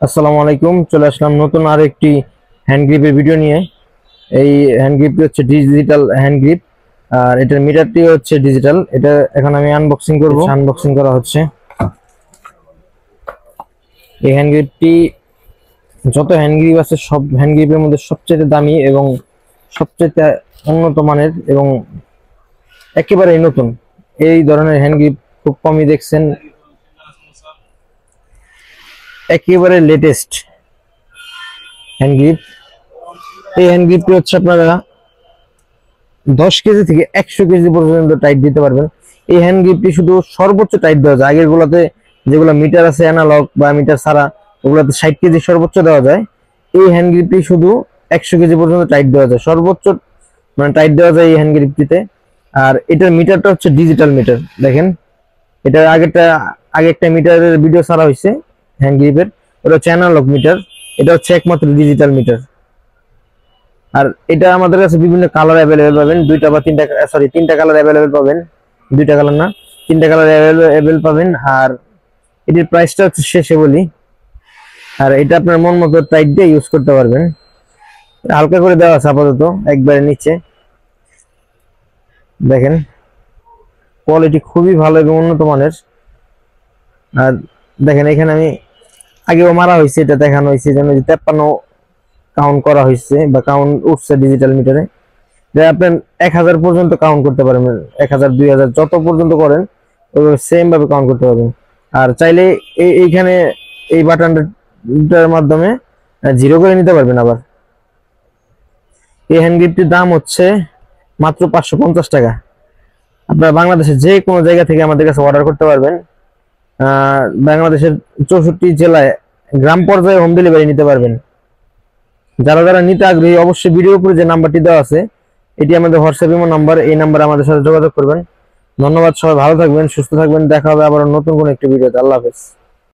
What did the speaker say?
আসসালামু আলাইকুম, চলে আসলাম নতুন আরেকটি হ্যান্ড গ্রিপের ভিডিও নিয়ে। এই হ্যান্ড গ্রিপটি হচ্ছে ডিজিটাল হ্যান্ড গ্রিপ, আর এটার মিটারটি হচ্ছে ডিজিটাল। এটা এখন আমি আনবক্সিং করব। আনবক্সিং করা হচ্ছে। এই হ্যান্ড গ্রিপটি যত হ্যান্ড গ্রিপ আছে সব হ্যান্ড গ্রিপের মধ্যে সবচেয়ে দামি এবং সবচেয়ে উন্নত মানের এবং একেবারেই নতুন। এই ধরনের হ্যান্ড গ্রিপ খুব কমই দেখছেন, একেবারে লেটেস্ট হ্যান্ড গ্রিপ। এই হ্যান্ড গ্রিপটি হচ্ছে আপনারা 10 কেজি থেকে 100 কেজি পর্যন্ত টাইট দিতে পারবেন। এই হ্যান্ড গ্রিপটি শুধু সর্বোচ্চ টাইট দেওয়া যায়। আগের গুলাতে যেগুলো মিটার আছে অ্যানালগ বা মিটার ছাড়া, ওগুলাতে 60 কেজি সর্বোচ্চ দেওয়া যায়। এই হ্যান্ড গ্রিপটি শুধু 100 কেজি পর্যন্ত টাইট দেওয়া যায়, সর্বোচ্চ মানে টাইট দেওয়া যায় এই হ্যান্ড গ্রিপটিতে। আর এটার মিটারটা হচ্ছে ডিজিটাল মিটার। দেখেন, এটা আগে একটা মিটারের ভিডিও ছাড়া হয়েছে হ্যান্ড গ্রিপের, ওটা হচ্ছে অ্যানালগ মিটার, এটা হচ্ছে একমাত্র ডিজিটাল মিটার। আর এটা আমাদের কাছে বিভিন্ন কালার অ্যাভেলেবেল পাবেন, তিনটা কালার অ্যাভেলেবেল পাবেন। দুইটা কালার না, তিনটা কালার অ্যাভেলেবেল পাবেন। আর এটির প্রাইসটা হচ্ছে শেষে বলি। আর এটা আপনার মন মতো টাইট দিয়ে ইউজ করতে পারবেন। হালকা করে দেওয়া আছে আপাতত একবারে নিচে। দেখেন, কোয়ালিটি খুবই ভালো এবং উন্নত মানের। আর দেখেন, এখানে আমি আগেও মারা হয়েছে, এটা দেখানো হয়েছে যেন 53 কাউন্ট করা হয়েছে বা কাউন্ট উঠছে ডিজিটাল মিটারে। যে আপনি 1000 পর্যন্ত কাউন্ট করতে পারবেন, 1000 2000 যত পর্যন্ত করেন ওইভাবে সেম ভাবে কাউন্ট করতে পারবেন। আর চাইলে এইখানে এই বাটনটার মাধ্যমে জিরো করে নিতে পারবেন। আবার এই হ্যান্ড গ্রিপটির দাম হচ্ছে মাত্র 550 টাকা। আপনারা বাংলাদেশের যে কোনো জায়গা থেকে আমাদের কাছে অর্ডার করতে পারবেন। বাংলাদেশের 64 জেলায় গ্রাম পর্যায়ে হোম ডেলিভারি নিতে পারবেন। যারা যারা নিতে আগ্রহী অবশ্যই ভিডিওর উপরে যে নাম্বারটি দেওয়া আছে এটি আমাদের হোয়াটসঅ্যাপ ইমো নাম্বার, এই নাম্বারে আমাদের সাথে যোগাযোগ করবেন। ধন্যবাদ, সবাই ভালো থাকবেন, সুস্থ থাকবেন। দেখা হবে আবার নতুন কোনো একটি ভিডিওতে। আল্লাহ হাফেজ।